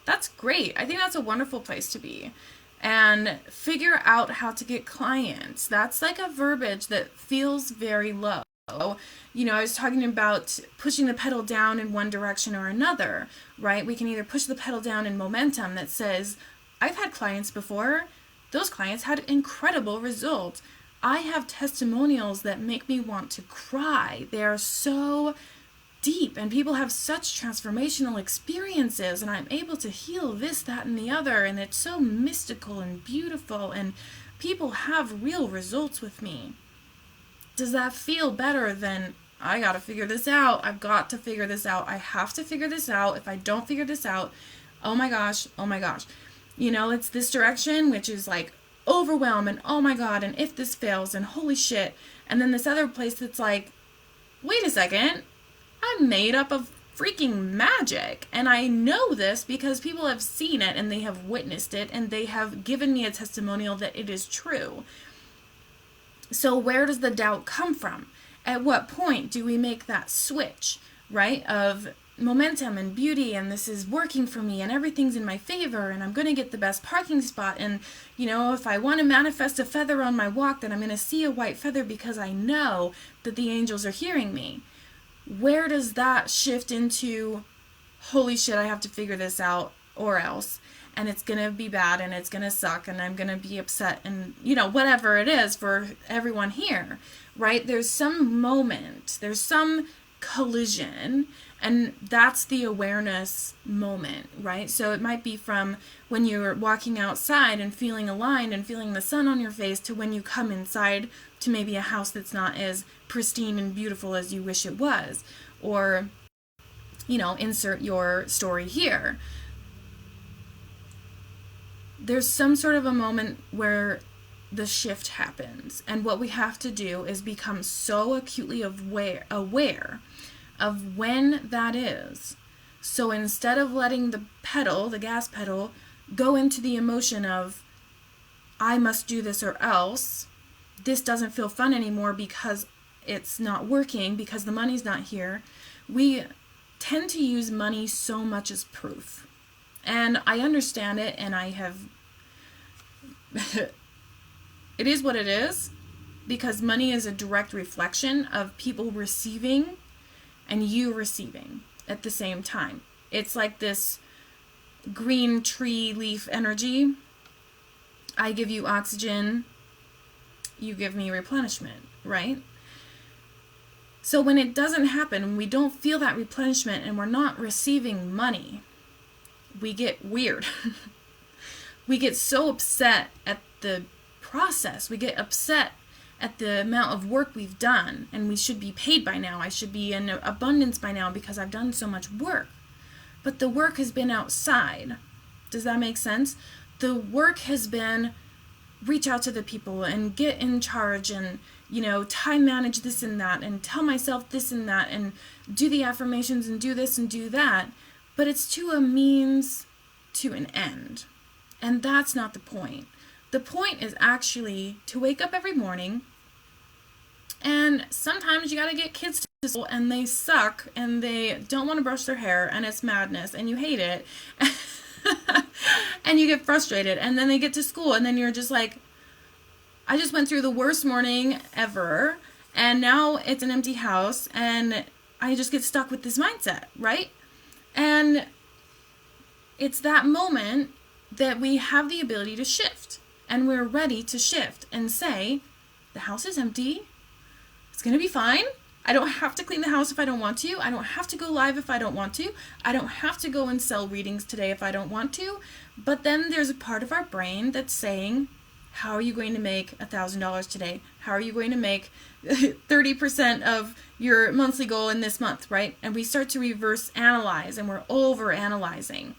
That's great. I think that's a wonderful place to be. And figure out how to get clients. That's like a verbiage that feels very low. I was talking about pushing the pedal down in one direction or another, right? We can either push the pedal down in momentum that says, I've had clients before. Those clients had incredible results. I have testimonials that make me want to cry. They are so deep, and people have such transformational experiences, and I'm able to heal this, that, and the other, and it's so mystical and beautiful, and people have real results with me. Does that feel better than, I gotta figure this out, I've got to figure this out, I have to figure this out, if I don't figure this out, oh my gosh, it's this direction, which is like overwhelm, and oh my god, and if this fails, and holy shit, and then this other place that's like, wait a second, I'm made up of freaking magic. And I know this because people have seen it and they have witnessed it and they have given me a testimonial that it is true. So where does the doubt come from? At what point do we make that switch, right, of momentum and beauty, and this is working for me and everything's in my favor and I'm going to get the best parking spot, and if I want to manifest a feather on my walk, then I'm going to see a white feather because I know that the angels are hearing me. Where does that shift into, holy shit, I have to figure this out or else, and it's going to be bad and it's going to suck and I'm going to be upset and whatever it is for everyone here, right? There's some moment, there's some collision, and that's the awareness moment, right? So it might be from when you're walking outside and feeling aligned and feeling the sun on your face to when you come inside to maybe a house that's not as pristine and beautiful as you wish it was, or insert your story here. There's some sort of a moment where the shift happens, and what we have to do is become so acutely aware of when that is. So instead of letting the gas pedal, go into the emotion of, I must do this or else, this doesn't feel fun anymore because it's not working, because the money's not here, we tend to use money so much as proof. And I understand it, and I have it is what it is, because money is a direct reflection of people receiving and you receiving at the same time. It's like this green tree leaf energy. I give you oxygen, you give me replenishment, right? So when it doesn't happen, when we don't feel that replenishment and we're not receiving money, we get weird. We get so upset at the process. We get upset at the amount of work we've done, and we should be paid by now. I should be in abundance by now because I've done so much work. But the work has been outside. Does that make sense? The work has been reach out to the people and get in charge and, time manage this and that and tell myself this and that and do the affirmations and do this and do that. But it's to a means to an end. And that's not the point. The point is actually to wake up every morning, and sometimes you gotta get kids to school and they suck and they don't want to brush their hair and it's madness and you hate it and you get frustrated, and then they get to school and then you're just like, I just went through the worst morning ever and now it's an empty house and I just get stuck with this mindset, right? And it's that moment that we have the ability to shift. And we're ready to shift and say, the house is empty. It's going to be fine. I don't have to clean the house if I don't want to. I don't have to go live if I don't want to. I don't have to go and sell readings today if I don't want to. But then there's a part of our brain that's saying, how are you going to make $1,000 today? How are you going to make 30% of your monthly goal in this month, right? And we start to reverse analyze, and we're over analyzing.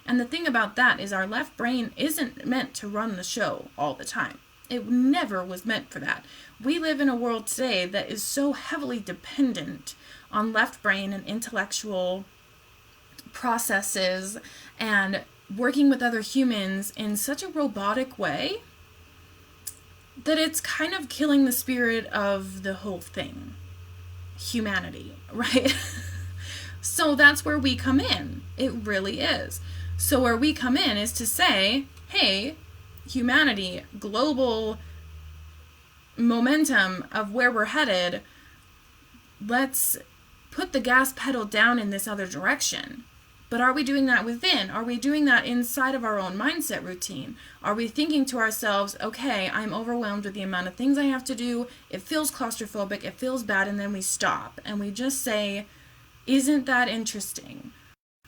And the thing about that is our left brain isn't meant to run the show all the time. It never was meant for that. We live in a world today that is so heavily dependent on left brain and intellectual processes and working with other humans in such a robotic way that it's kind of killing the spirit of the whole thing. Humanity, right? So that's where we come in. It really is. So where we come in is to say, hey, humanity, global momentum of where we're headed, let's put the gas pedal down in this other direction. But are we doing that within? Are we doing that inside of our own mindset routine? Are we thinking to ourselves, okay, I'm overwhelmed with the amount of things I have to do, it feels claustrophobic, it feels bad, and then we stop and we just say, isn't that interesting?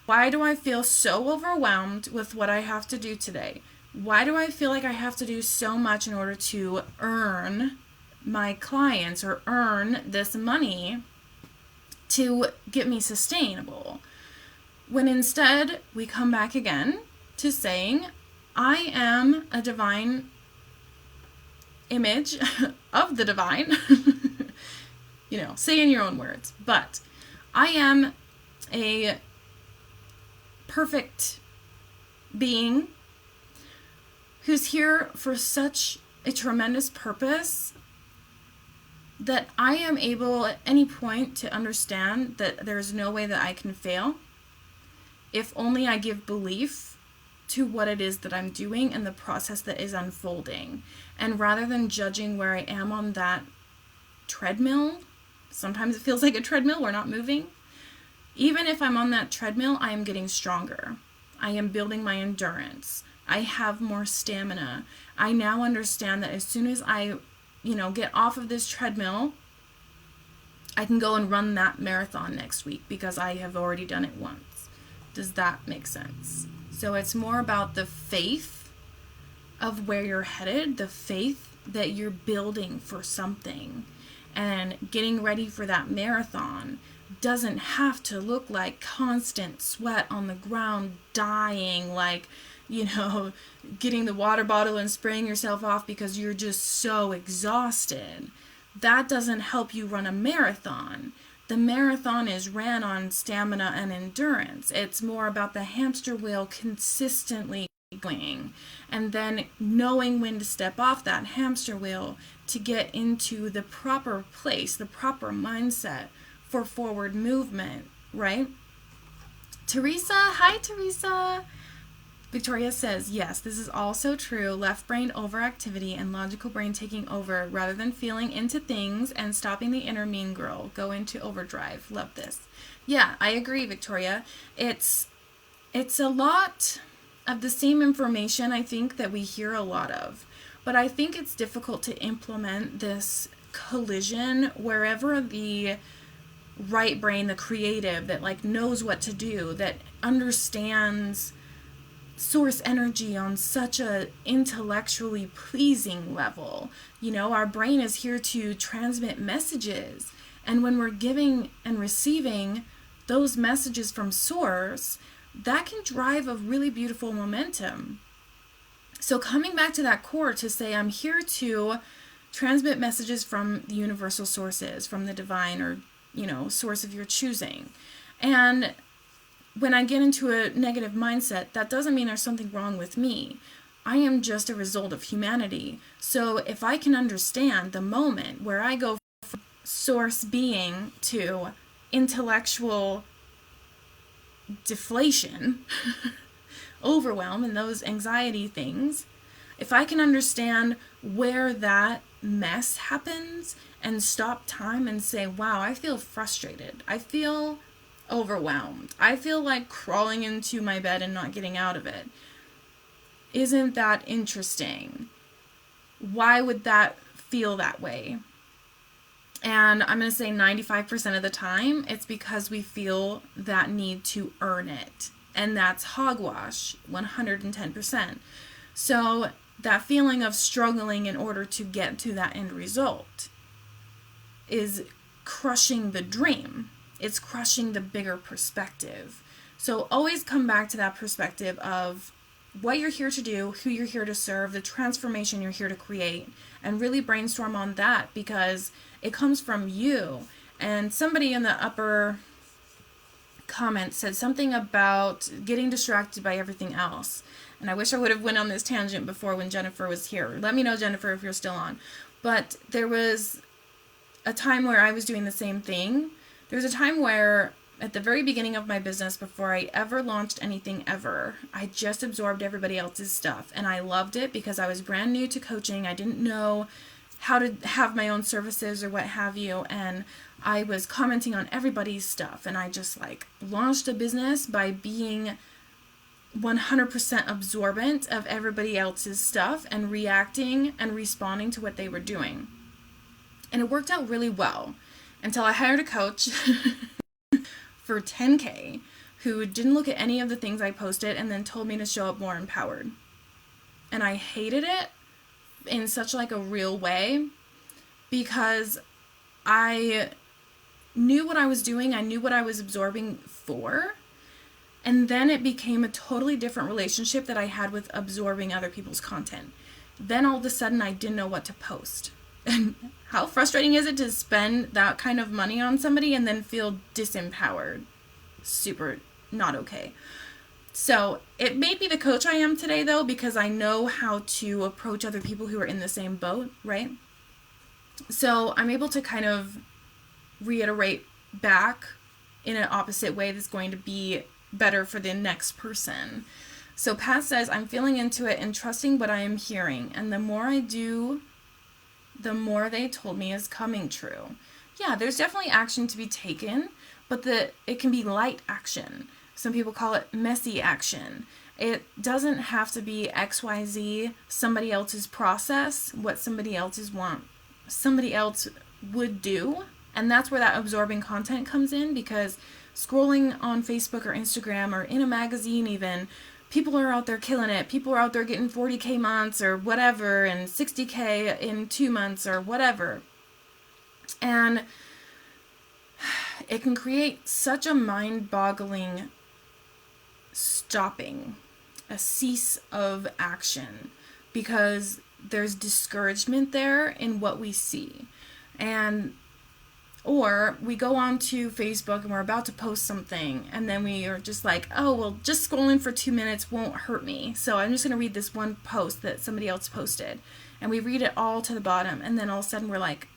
Why do I feel so overwhelmed with what I have to do today? Why do I feel like I have to do so much in order to earn my clients or earn this money to get me sustainable? When instead we come back again to saying, I am a divine image of the divine, say in your own words, but I am a perfect being who's here for such a tremendous purpose that I am able at any point to understand that there's no way that I can fail if only I give belief to what it is that I'm doing and the process that is unfolding. And rather than judging where I am on that treadmill, sometimes it feels like a treadmill, we're not moving. Even if I'm on that treadmill, I am getting stronger. I am building my endurance. I have more stamina. I now understand that as soon as I, get off of this treadmill, I can go and run that marathon next week because I have already done it once. Does that make sense? So it's more about the faith of where you're headed, the faith that you're building for something, and getting ready for that marathon doesn't have to look like constant sweat on the ground, dying, like, getting the water bottle and spraying yourself off because you're just so exhausted. That doesn't help you run a marathon. The marathon is ran on stamina and endurance. It's more about the hamster wheel consistently going and then knowing when to step off that hamster wheel to get into the proper place, the proper mindset for forward movement, right? Teresa, hi Teresa. Victoria says, yes, this is also true. Left brain overactivity and logical brain taking over rather than feeling into things and stopping the inner mean girl. Go into overdrive. Love this. Yeah, I agree, Victoria. It's a lot of the same information, I think, that we hear a lot of. But I think it's difficult to implement this collision wherever the right brain, the creative, that knows what to do, that understands source energy on such a intellectually pleasing level. Our brain is here to transmit messages, and when we're giving and receiving those messages from source, that can drive a really beautiful momentum. So coming back to that core to say, I'm here to transmit messages from the universal sources, from the divine or source of your choosing. And when I get into a negative mindset, that doesn't mean there's something wrong with me. I am just a result of humanity. So if I can understand the moment where I go from source being to intellectual deflation, overwhelm, and those anxiety things, if I can understand where that mess happens and stop time and say, wow, I feel frustrated. I feel overwhelmed. I feel like crawling into my bed and not getting out of it. Isn't that interesting? Why would that feel that way? And I'm going to say 95% of the time, it's because we feel that need to earn it. And that's hogwash, 110%. So that feeling of struggling in order to get to that end result is crushing the dream. It's crushing the bigger perspective. So always come back to that perspective of what you're here to do, who you're here to serve, the transformation you're here to create, and really brainstorm on that because it comes from you. And somebody in the upper comments said something about getting distracted by everything else. And I wish I would have went on this tangent before when Jennifer was here. Let me know, Jennifer, if you're still on. But there was a time where I was doing the same thing. There was a time where at the very beginning of my business, before I ever launched anything ever, I just absorbed everybody else's stuff. And I loved it because I was brand new to coaching. I didn't know how to have my own services or what have you. And I was commenting on everybody's stuff. And I just launched a business by being 100% absorbent of everybody else's stuff and reacting and responding to what they were doing. And it worked out really well. Until I hired a coach for $10K who didn't look at any of the things I posted and then told me to show up more empowered. And I hated it in such a real way because I knew what I was doing. I knew what I was absorbing for. And then it became a totally different relationship that I had with absorbing other people's content. Then all of a sudden I didn't know what to post. And how frustrating is it to spend that kind of money on somebody and then feel disempowered? Super not okay. So it may be the coach I am today, though, because I know how to approach other people who are in the same boat, right? So I'm able to kind of reiterate back in an opposite way that's going to be better for the next person. So Pat says, I'm feeling into it and trusting what I am hearing. And the more I do, the more they told me is coming true. Yeah, there's definitely action to be taken, but it can be light action. Some people call it messy action. It doesn't have to be XYZ, somebody else's process, what somebody else would do. And that's where that absorbing content comes in, because scrolling on Facebook or Instagram or in a magazine even, people are out there killing it. People are out there getting 40K months or whatever and 60K in 2 months or whatever. And it can create such a mind-boggling stopping, a cease of action, because there's discouragement there in what we see. Or we go on to Facebook and we're about to post something, and then we are just like, oh, well, just scrolling for 2 minutes won't hurt me, so I'm just going to read this one post that somebody else posted. And we read it all to the bottom, and then all of a sudden we're like,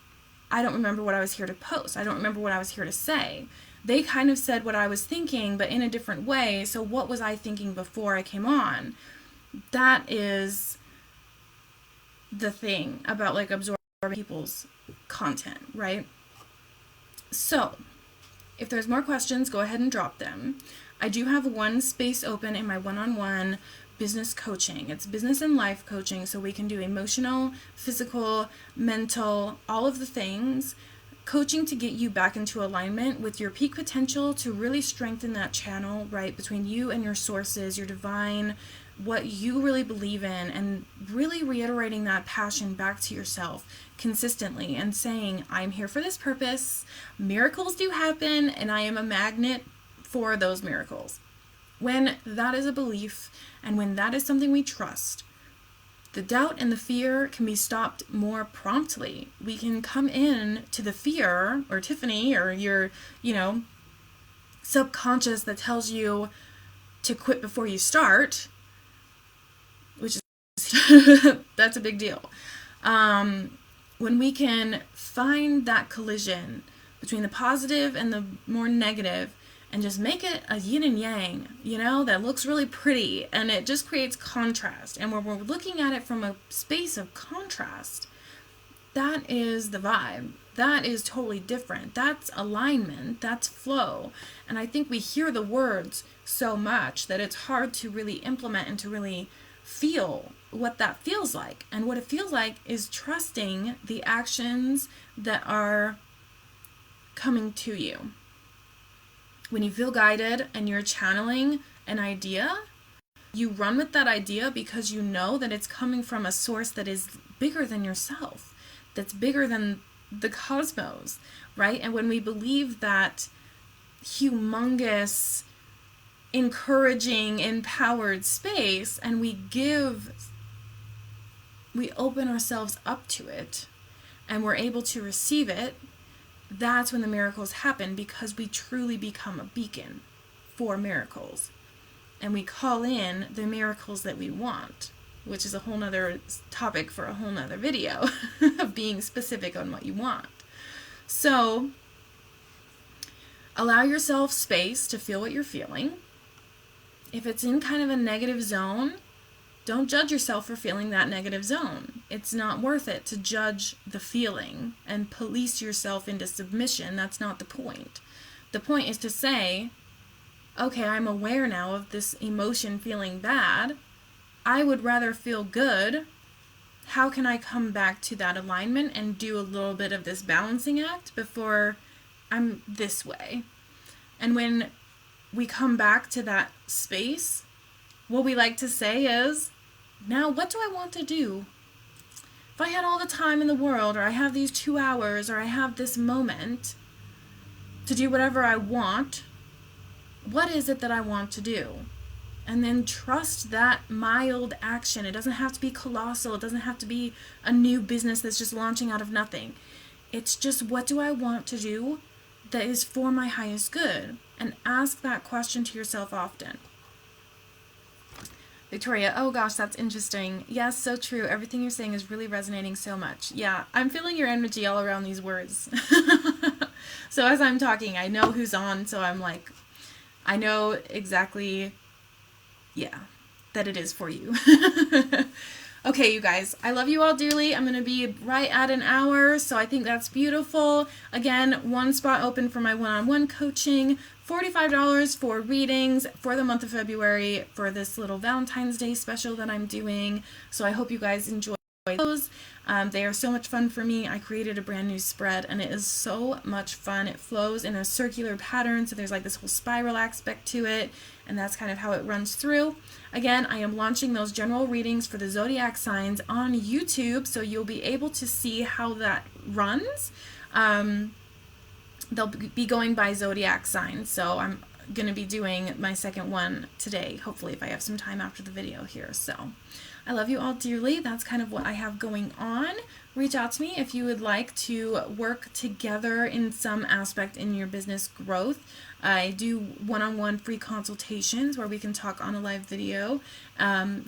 I don't remember what I was here to post. I don't remember what I was here to say. They kind of said what I was thinking, but in a different way, so what was I thinking before I came on? That is the thing about like absorbing people's content, right? So, if there's more questions, go ahead and drop them. I do have one space open in my one-on-one business coaching. It's business and life coaching, so we can do emotional, physical, mental, all of the things. Coaching to get you back into alignment with your peak potential, to really strengthen that channel, right, between you and your sources, your divine, what you really believe in, and really reiterating that passion back to yourself consistently and saying, I'm here for this purpose, miracles do happen, and I am a magnet for those miracles. When that is a belief, and when that is something we trust, the doubt and the fear can be stopped more promptly. We can come in to the fear, or Tiffany, or your, subconscious that tells you to quit before you start, which is, that's a big deal. When we can find that collision between the positive and the more negative, and just make it a yin and yang, that looks really pretty, and it just creates contrast. And when we're looking at it from a space of contrast, that is the vibe. That is totally different. That's alignment. That's flow. And I think we hear the words so much that it's hard to really implement and to really feel what that feels like. And what it feels like is trusting the actions that are coming to you. When you feel guided and you're channeling an idea, you run with that idea because you know that it's coming from a source that is bigger than yourself, that's bigger than the cosmos, right? And when we believe that humongous, encouraging, empowered space, and we open ourselves up to it, and we're able to receive it, that's when the miracles happen, because we truly become a beacon for miracles. And we call in the miracles that we want, which is a whole nother topic for a whole nother video of being specific on what you want. So, allow yourself space to feel what you're feeling. If it's in kind of a negative zone, don't judge yourself for feeling that negative zone. It's not worth it to judge the feeling and police yourself into submission. That's not the point. The point is to say, okay, I'm aware now of this emotion feeling bad. I would rather feel good. How can I come back to that alignment and do a little bit of this balancing act before I'm this way? And when we come back to that space, what we like to say is, now what do I want to do? If I had all the time in the world, or I have these 2 hours, or I have this moment to do whatever I want, what is it that I want to do? And then trust that mild action. It doesn't have to be colossal. It doesn't have to be a new business that's just launching out of nothing. It's just, what do I want to do that is for my highest good? And ask that question to yourself often. Victoria, oh gosh, that's interesting. Yes, so true. Everything you're saying is really resonating so much. Yeah, I'm feeling your energy all around these words. So as I'm talking, I know who's on, so I'm like, I know exactly, yeah, that it is for you. Okay, you guys, I love you all dearly. I'm going to be right at an hour, so I think that's beautiful. Again, one spot open for my one-on-one coaching, $45 for readings for the month of February for this little Valentine's Day special that I'm doing. So I hope you guys enjoy those. They are so much fun for me. I created a brand new spread, and it is so much fun. It flows in a circular pattern, so there's like this whole spiral aspect to it, and that's kind of how it runs through. Again, I am launching those general readings for the zodiac signs on YouTube, so you'll be able to see how that runs. They'll be going by zodiac signs, so I'm going to be doing my second one today, hopefully, if I have some time after the video here. So I love you all dearly. That's kind of what I have going on. Reach out to me if you would like to work together in some aspect in your business growth. I do one-on-one free consultations where we can talk on a live video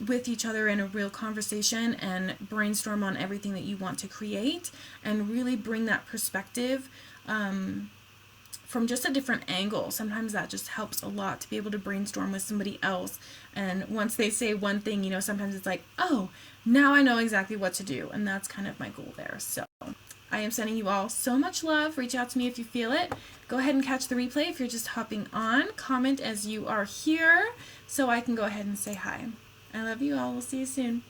with each other in a real conversation and brainstorm on everything that you want to create and really bring that perspective from just a different angle. Sometimes that just helps a lot to be able to brainstorm with somebody else. And once they say one thing, you know, sometimes it's like, oh, now I know exactly what to do. And that's kind of my goal there. So I am sending you all so much love. Reach out to me if you feel it. Go ahead and catch the replay if you're just hopping on. Comment as you are here so I can go ahead and say hi. I love you all. We'll see you soon.